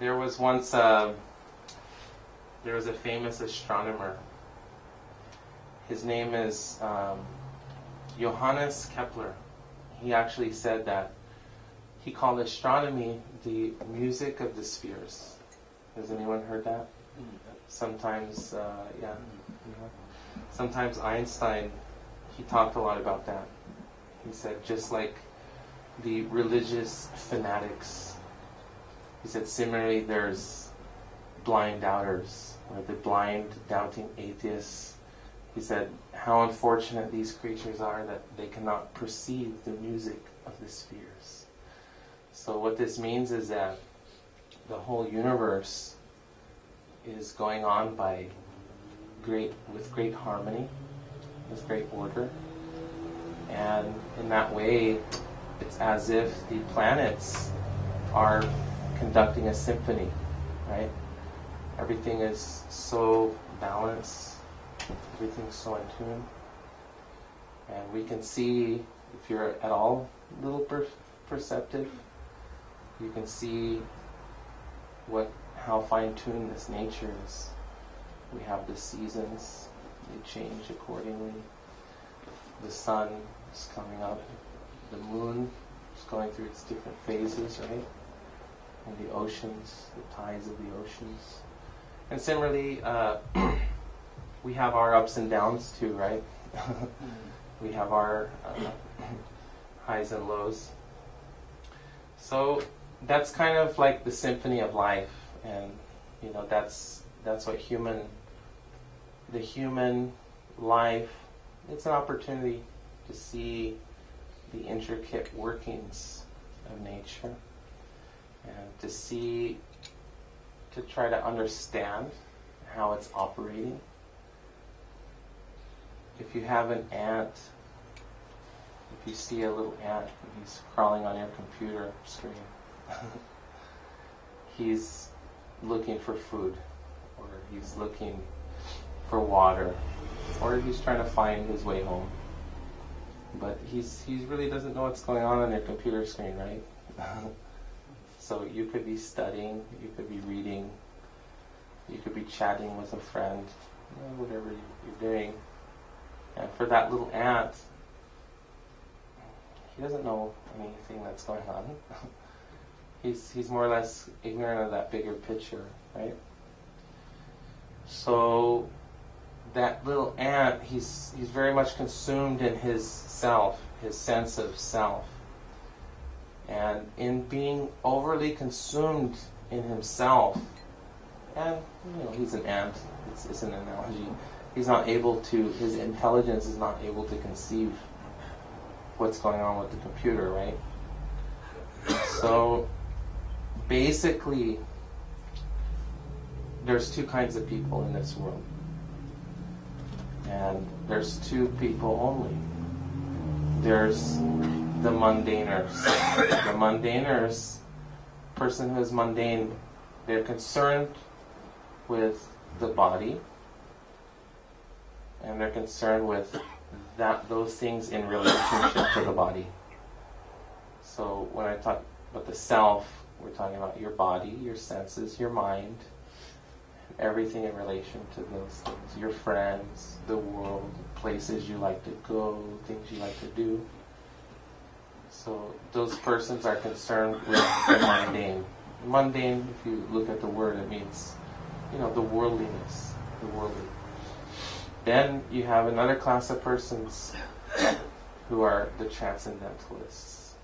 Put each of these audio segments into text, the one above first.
There was once there was a famous astronomer. His name is Johannes Kepler. He actually said that he called astronomy the music of the spheres. Has anyone heard that? Sometimes, yeah. Sometimes Einstein, he talked a lot about that. He said just like the religious fanatics, he said similarly there's blind doubters, or the blind doubting atheists. He said how unfortunate these creatures are that they cannot perceive the music of the spheres. So what this means is that the whole universe is going on with great harmony, with great order, and in that way it's as if the planets are conducting a symphony, right? Everything is so balanced, everything's so in tune, and we can see, if you're at all a little perceptive, you can see how fine-tuned this nature is. We have the seasons, they change accordingly. The sun is coming up, the moon is going through its different phases, right? And the oceans, the tides of the oceans. And similarly, we have our ups and downs too, right? We have our highs and lows. So that's kind of like the symphony of life, and that's what the human life, it's an opportunity to see the intricate workings of nature, and to try to understand how it's operating. If you have an ant, if you see a little ant and he's crawling on your computer screen, he's looking for food, or he's looking for water, or he's trying to find his way home. But he really doesn't know what's going on your computer screen, right? So you could be studying, you could be reading, you could be chatting with a friend, whatever you're doing. And for that little ant, he doesn't know anything that's going on. He's more or less ignorant of that bigger picture, right? So that little ant, he's very much consumed in his self, his sense of self. And in being overly consumed in himself, and he's an ant, it's an analogy, his intelligence is not able to conceive what's going on with the computer, right? So basically, there's two kinds of people in this world. And there's two people only. There's the mundaners. The mundaners, person who is mundane, they're concerned with the body, and they're concerned with those things in relationship to the body. So when I talk about the self, we're talking about your body, your senses, your mind, everything in relation to those things. Your friends, the world, places you like to go, things you like to do. So those persons are concerned with the mundane. Mundane, if you look at the word, it means, the worldliness, the worldly. Then you have another class of persons who are the transcendentalists.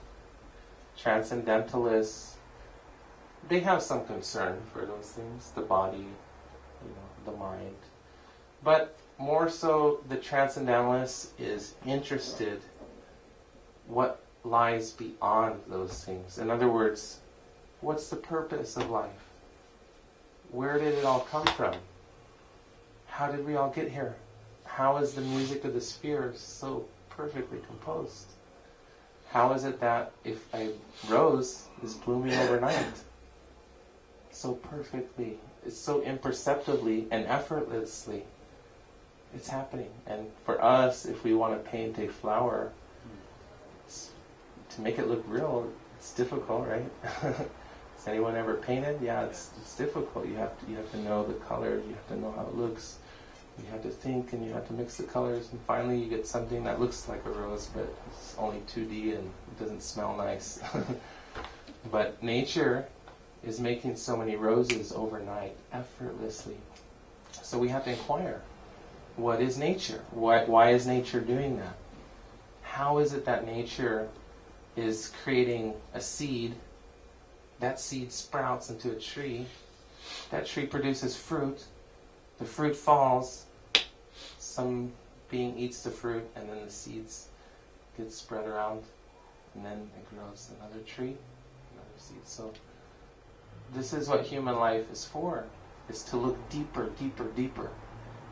Transcendentalists, they have some concern for those things, the body, the mind. But more so, the transcendentalist is interested what lies beyond those things. In other words, what's the purpose of life? Where did it all come from? How did we all get here? How is the music of the spheres so perfectly composed? How is it that if a rose is blooming overnight so perfectly, it's so imperceptibly and effortlessly, it's happening? And for us, if we want to paint a flower, to make it look real, it's difficult, right? Has anyone ever painted? Yeah, it's difficult. You have to know the colors. You have to know how it looks. You have to think, and you have to mix the colors, and finally you get something that looks like a rose, but it's only 2D and it doesn't smell nice. But nature is making so many roses overnight, effortlessly. So we have to inquire, what is nature? Why is nature doing that? How is it that nature is creating a seed? That seed sprouts into a tree. That tree produces fruit. The fruit falls. Some being eats the fruit, and then the seeds get spread around, and then it grows another tree, another seed. So this is what human life is for, is to look deeper, deeper, deeper.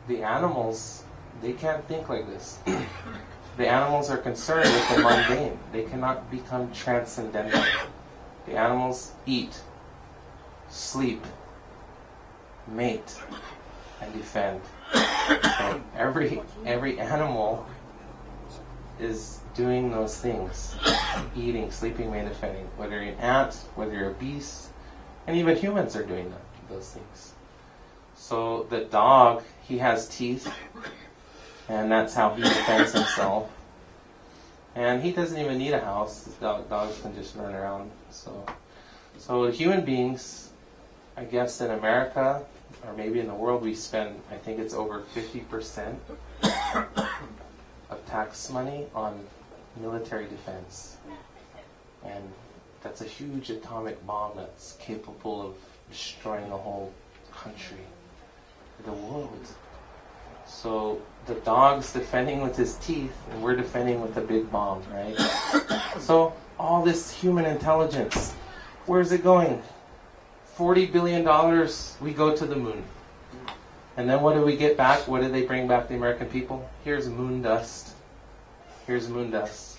The animals, they can't think like this. The animals are concerned with the mundane. They cannot become transcendental. The animals eat, sleep, mate, and defend. So every animal is doing those things. Eating, sleeping, mating, defending. Whether you're an ant, whether you're a beast, and even humans are doing those things. So the dog, he has teeth, and that's how he defends himself. And he doesn't even need a house. Dogs can just run around. So human beings, I guess in America, or maybe in the world, we spend, I think it's over 50% of tax money on military defense. And that's a huge atomic bomb that's capable of destroying the whole country, the world. So the dog's defending with his teeth, and we're defending with a big bomb, right? So all this human intelligence, where's it going? $40 billion, we go to the moon. And then what do we get back? What do they bring back the American people? Here's moon dust. Here's moon dust.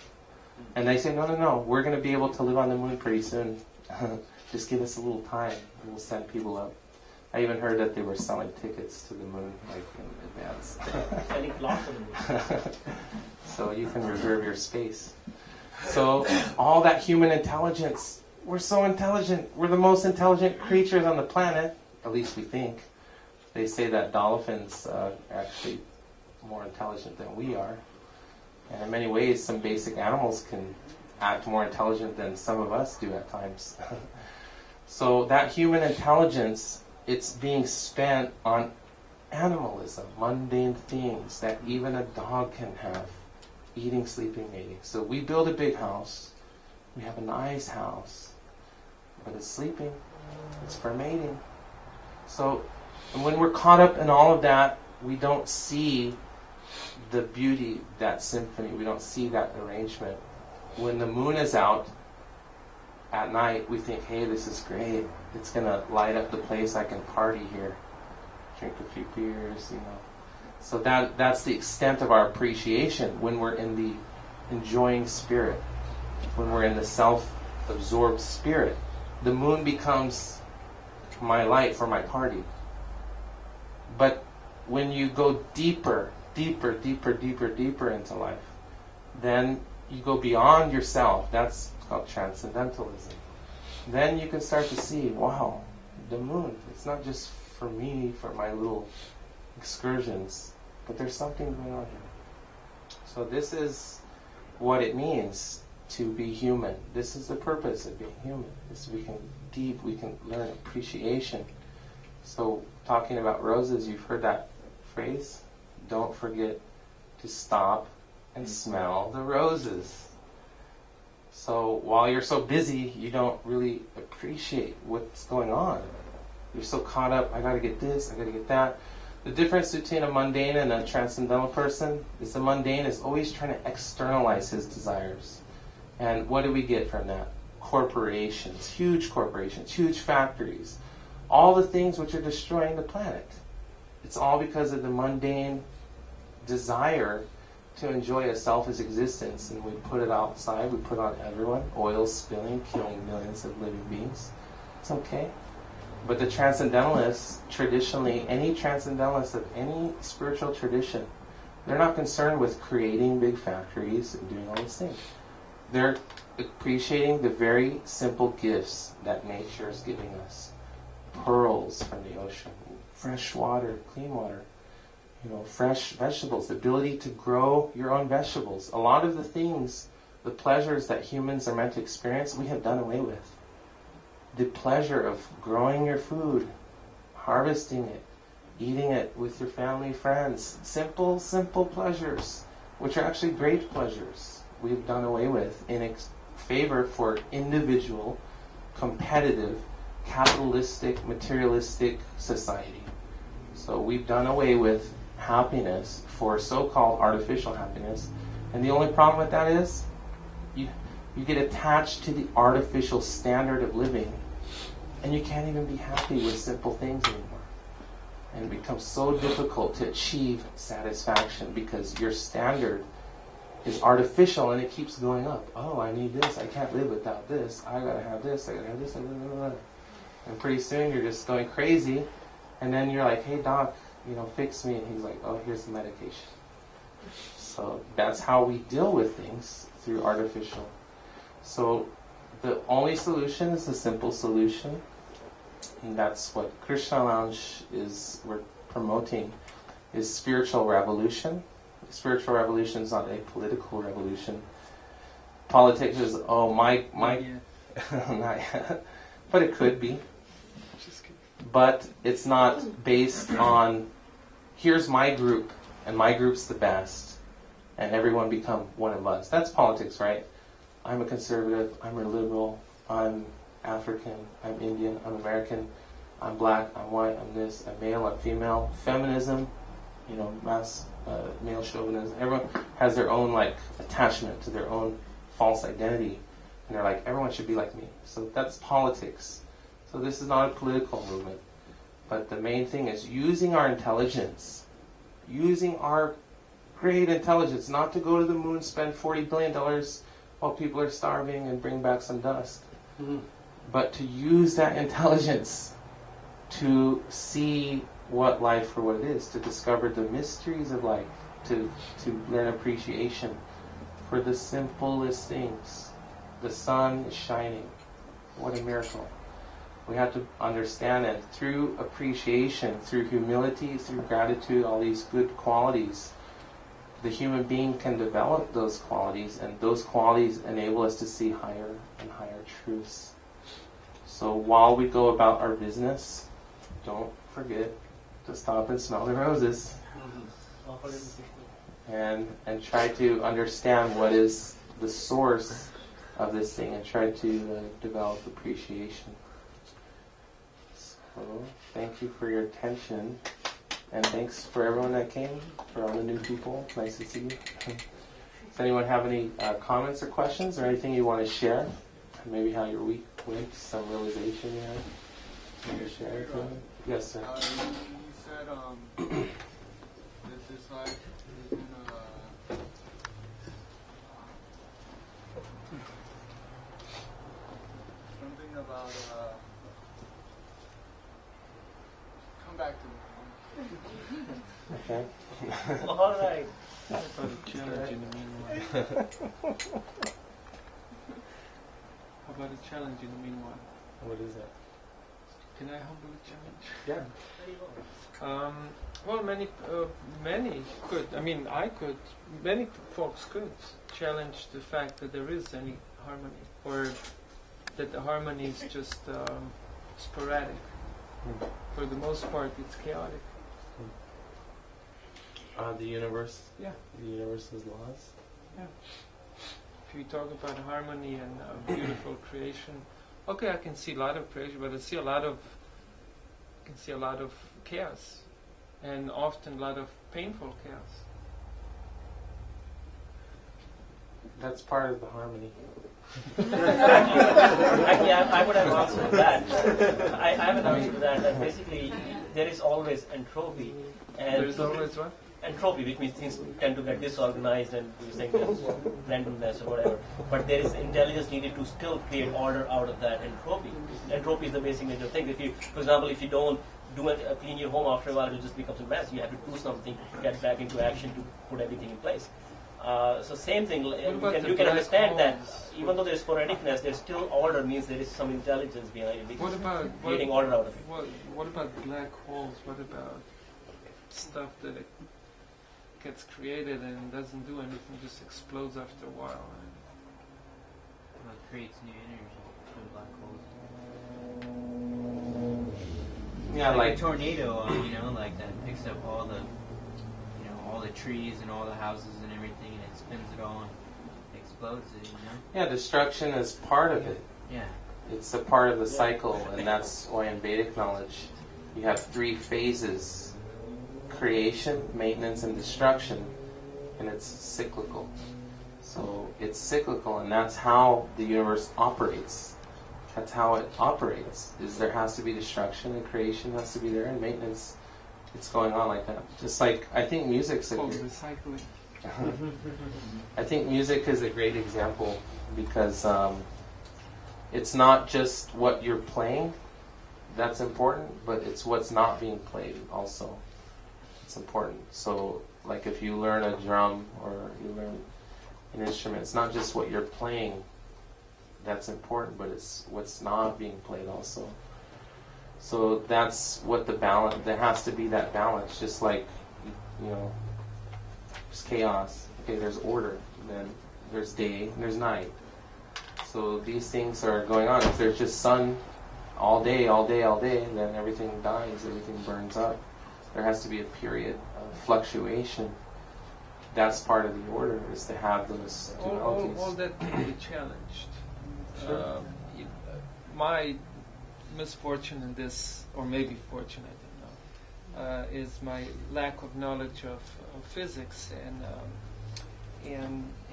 And they say, no, we're going to be able to live on the moon pretty soon. Just give us a little time, and we'll send people up. I even heard that they were selling tickets to the moon, like in advance. Selling lots of moon. So you can reserve your space. So all that human intelligence, we're so intelligent. We're the most intelligent creatures on the planet, at least we think. They say that dolphins are actually more intelligent than we are. And in many ways, some basic animals can act more intelligent than some of us do at times. So that human intelligence, it's being spent on animalism, mundane things that even a dog can have. Eating, sleeping, mating. So we build a big house. We have a nice house. But it's sleeping. It's for mating. So when we're caught up in all of that, we don't see the beauty, that symphony. We don't see that arrangement. When the moon is out at night, we think, hey, this is great. It's going to light up the place. I can party here. Drink a few beers, So that's the extent of our appreciation when we're in the enjoying spirit. When we're in the self-absorbed spirit. The moon becomes my light for my party. But when you go deeper into life, then you go beyond yourself. That's called transcendentalism. Then you can start to see, wow, the moon, it's not just for me, for my little excursions, but there's something going on here. So this is what it means to be human. This is the purpose of being human. Is we can learn appreciation. So talking about roses, you've heard that phrase? Don't forget to stop and smell the roses. So while you're so busy, you don't really appreciate what's going on. You're so caught up, I gotta get this, I gotta get that. The difference between a mundane and a transcendental person is the mundane is always trying to externalize his desires. And what do we get from that? Corporations, huge factories, all the things which are destroying the planet. It's all because of the mundane desire to enjoy a selfish existence, and we put it outside, we put it on everyone, oil spilling, killing millions of living beings. It's okay. But the transcendentalists, traditionally, any transcendentalist of any spiritual tradition, they're not concerned with creating big factories and doing all these things. They're appreciating the very simple gifts that nature is giving us. Pearls from the ocean, fresh water, clean water, fresh vegetables, the ability to grow your own vegetables. A lot of the things, the pleasures that humans are meant to experience, we have done away with. The pleasure of growing your food, harvesting it, eating it with your family, friends. Simple, simple pleasures, which are actually great pleasures, we've done away with in favor for individual, competitive, capitalistic, materialistic society. So we've done away with happiness for so-called artificial happiness. And the only problem with that is you get attached to the artificial standard of living, and you can't even be happy with simple things anymore. And it becomes so difficult to achieve satisfaction because your standard is artificial and it keeps going up. Oh, I need this. I can't live without this. I gotta have this. I gotta have this. And pretty soon you're just going crazy. And then you're like, hey doc, fix me. And he's like, oh, here's the medication. So that's how we deal with things, through artificial. So the only solution is the simple solution. And that's what Krishna Lounge we're promoting, is spiritual revolution. Spiritual revolution is not a political revolution. Politics is, my not yet. But it could be. But it's not based on, here's my group, and my group's the best, and everyone become one of us. That's politics, right? I'm a conservative, I'm a liberal, I'm African, I'm Indian, I'm American, I'm black, I'm white, I'm this, I'm male, I'm female. Feminism, mass male chauvinism. Everyone has their own attachment to their own false identity, and they're like, everyone should be like me. So that's politics. So this is not a political movement, but the main thing is using our intelligence, using our great intelligence, not to go to the moon, spend $40 billion while people are starving and bring back some dust, but to use that intelligence to see what life for what it is, to discover the mysteries of life, to learn appreciation for the simplest things. The sun is shining. What a miracle. We have to understand that through appreciation, through humility, through gratitude, all these good qualities, the human being can develop those qualities, and those qualities enable us to see higher and higher truths. So while we go about our business, don't forget to stop and smell the roses. And try to understand what is the source of this thing, and try to develop appreciation. So thank you for your attention, and thanks for everyone that came, for all the new people. Nice to see you. Does anyone have any comments or questions, or anything you want to share? Maybe how your week went, some realization you had? Want to share anything? Yes, sir. You said that this life is in something about come back to me. Okay. All right. About a challenge in the meanwhile. How about a challenge in the meanwhile? What is that? Can I humbly challenge? Yeah. Well, many could. I mean, I could. Many folks could challenge the fact that there is any harmony, or that the harmony is just sporadic. For the most part, it's chaotic. The universe. Yeah. The universe's laws. Yeah. If you talk about harmony and beautiful creation, okay, I can see a lot of creation, but I can see a lot of chaos, and often a lot of painful chaos. That's part of the harmony. Actually, I would have answered that. I have an answer to that basically there is always entropy. And there is always what? Entropy, which means things tend to get disorganized and you're saying there's randomness or whatever. But there is intelligence needed to still create order out of that entropy. Entropy is the basic nature of things. If you, for example, if you don't clean your home after a while, it just becomes a mess. You have to do something to get back into action to put everything in place. So same thing, about the you can black understand that holes? even though there is sporadicness, there's still order, means there is some intelligence behind it, What about creating order out of it. what about black holes? What about stuff that it gets created and doesn't do anything, just explodes after a while? Well, it creates new energy from black holes. Yeah, like like a tornado, like that picks up all the, all the trees and all the houses and everything, and it spins it all and explodes it. yeah, destruction is part of it. Yeah. It's a part of the cycle, and that's why in Vedic knowledge you have 3 phases: creation, maintenance, and destruction, and it's cyclical. So it's cyclical, and that's how the universe operates. That's how it operates. Is there has to be destruction, and creation has to be there, and maintenance. It's going on like that. Just like I think music's Recycling. I think music is a great example because it's not just what you're playing that's important, but it's what's not being played also. It's important. So, like if you learn a drum or you learn an instrument, it's not just what you're playing that's important, but it's what's not being played also. So that's what the balance, there has to be that balance, just like, there's chaos. Okay, there's order, then there's day, and there's night. So these things are going on. If there's just sun all day, then everything dies, everything burns up. There has to be a period of fluctuation. That's part of the order, is to have those dualities. All that can be challenged. Sure. My misfortune in this, or maybe fortune, I don't know, is my lack of knowledge of physics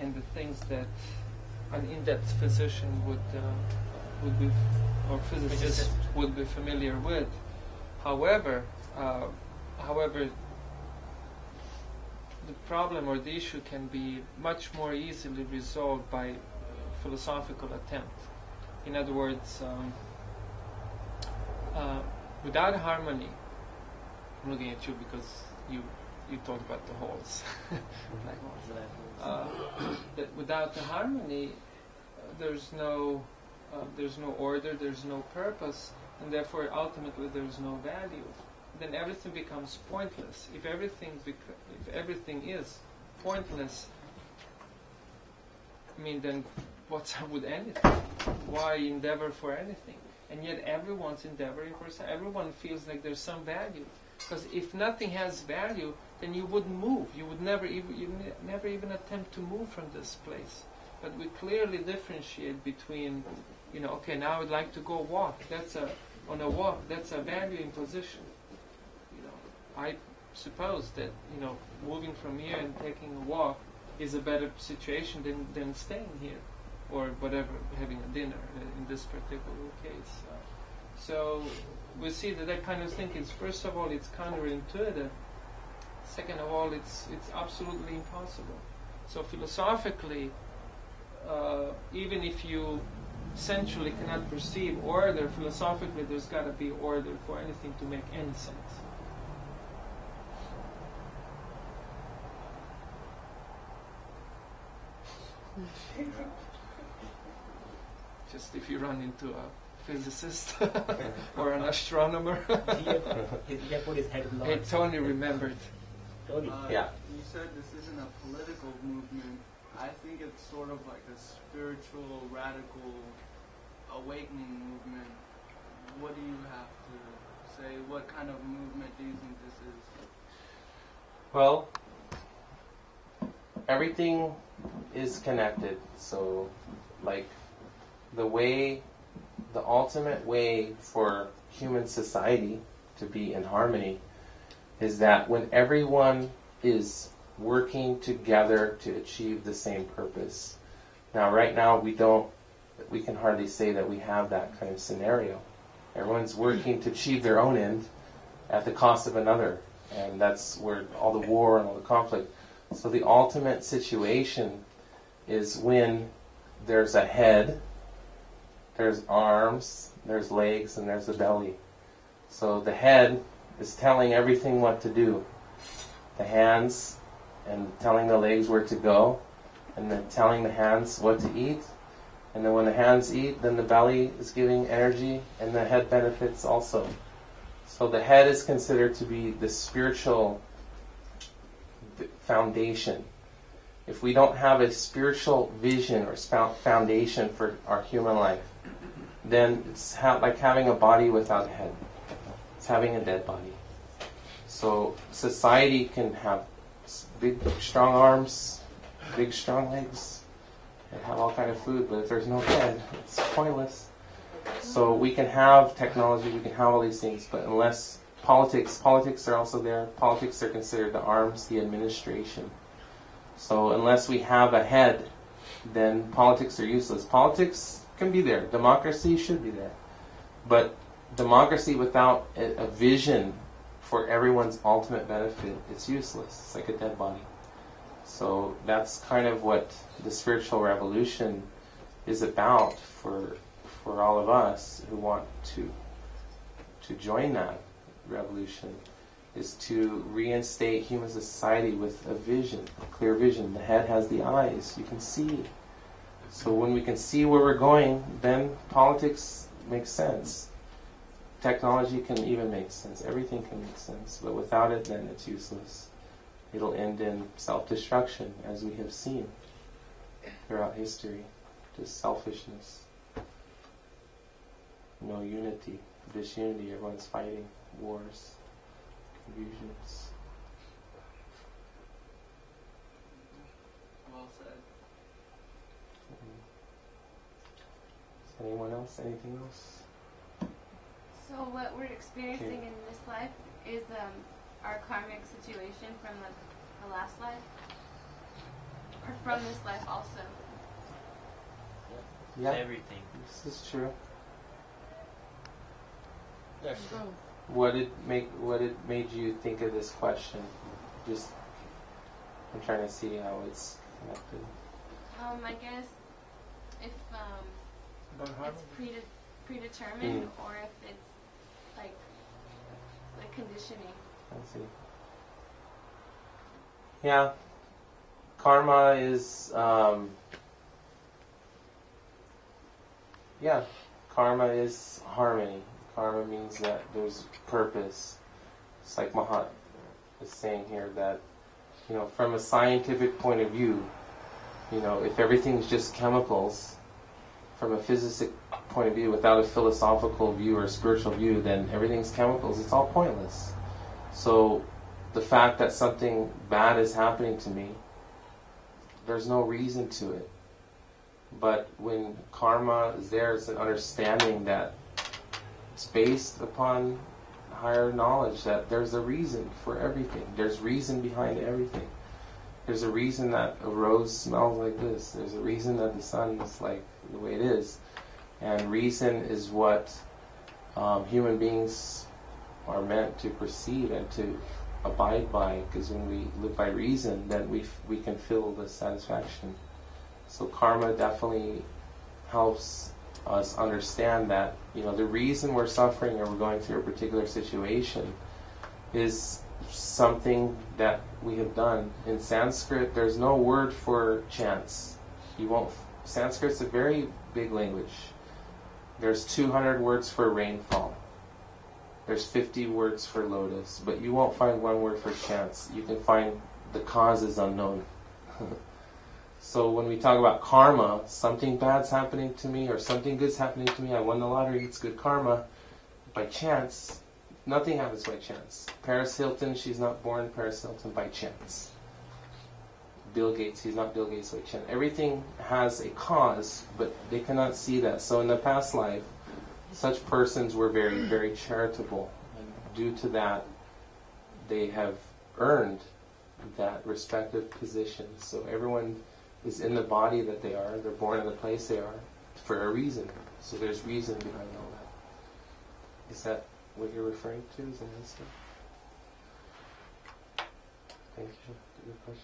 and the things that an in-depth physician would be, or physicist would be familiar with. However, the problem or the issue can be much more easily resolved by philosophical attempt. In other words, without harmony, I'm looking at you because you talked about the holes, black holes. That without the harmony, there's no order, there's no purpose, and therefore ultimately there's no value. Then everything becomes pointless. If everything is pointless, I mean, then what's up with anything? Why endeavor for anything? And yet everyone's endeavoring for something. Everyone feels like there's some value. Because if nothing has value, then you wouldn't move. You would never even attempt to move from this place. But we clearly differentiate between, okay, now I'd like to go walk. On a walk, that's a valuing position. I suppose that, moving from here and taking a walk is a better situation than staying here, or whatever, having a dinner in this particular case. So we see that kind of thinking is, first of all, it's counterintuitive. Second of all, it's absolutely impossible. So philosophically, even if you essentially cannot perceive order, philosophically there's got to be order for anything to make any sense. Just if you run into a physicist or an astronomer. He put his head in the Hey, Tony remembered. Tony. Yeah. You said this isn't a political movement. I think it's sort of like a spiritual, radical, awakening movement. What do you have to say? What kind of movement do you think this is? Well, everything is connected. So, like, the ultimate way for human society to be in harmony is that when everyone is working together to achieve the same purpose. Now, right now, we can hardly say that we have that kind of scenario. Everyone's working to achieve their own end at the cost of another. And that's where all the war and all the conflict. So the ultimate situation is when there's a head, there's arms, there's legs, and there's the belly. So the head is telling everything what to do. The hands and telling the legs where to go, and then telling the hands what to eat. And then when the hands eat, then the belly is giving energy, and the head benefits also. So the head is considered to be the spiritual foundation. If we don't have a spiritual vision or foundation for our human life, then it's like having a body without a head. It's having a dead body. So society can have big, strong arms, big, strong legs, and have all kind of food, but if there's no head, it's pointless. So we can have technology, we can have all these things, but unless politics are also there. Politics are considered the arms, the administration. So unless we have a head, then politics are useless. Politics can be there. Democracy should be there. But democracy without a vision for everyone's ultimate benefit, it's useless. It's like a dead body. So that's kind of what the spiritual revolution is about for all of us who want to join that revolution, is to reinstate human society with a vision, a clear vision. The head has the eyes. You can see. So when we can see where we're going, then politics makes sense. Technology can even make sense. Everything can make sense. But without it, then it's useless. It'll end in self-destruction, as we have seen throughout history. Just selfishness. No unity. Disunity. Everyone's fighting. Wars. Confusions. Well said. Anyone else? Anything else? So what we're experiencing in this life is our karmic situation from the last life, or from this life also. Yeah. Everything. This is true. Yes. What made you think of this question? Just, I'm trying to see how it's connected. I guess if About harmony. it's predetermined, or if it's like conditioning. I see. Yeah. Karma is, karma is harmony. Karma means that there's purpose. It's like Mahat is saying here that, from a scientific point of view, if everything's just chemicals, from a physicist point of view, without a philosophical view or spiritual view, then everything's chemicals. It's all pointless. So the fact that something bad is happening to me, there's no reason to it. But when karma is there, it's an understanding that it's based upon higher knowledge, that there's a reason for everything. There's reason behind everything. There's a reason that a rose smells like this. There's a reason that the sun is like the way it is. And reason is what human beings are meant to perceive and to abide by, because when we live by reason, then we can feel the satisfaction. So karma definitely helps us understand that, the reason we're suffering or we're going through a particular situation is something that we have done. In Sanskrit, there's no word for chance. Sanskrit's a very big language. There's 200 words for rainfall. There's 50 words for lotus, but you won't find one word for chance. You can find the cause is unknown. So when we talk about karma, something bad's happening to me or something good's happening to me, I won the lottery, it's good karma. By chance, nothing happens by chance. Paris Hilton, she's not born Paris Hilton by chance. Bill Gates, he's not Bill Gates by chance. Everything has a cause, but they cannot see that. So in the past life, such persons were very, very charitable. And due to that, they have earned that respective position. So everyone is in the body that they are. They're born in the place they are for a reason. So there's reason behind all that. Is that what you're referring to as an answer? Thank you. Good question.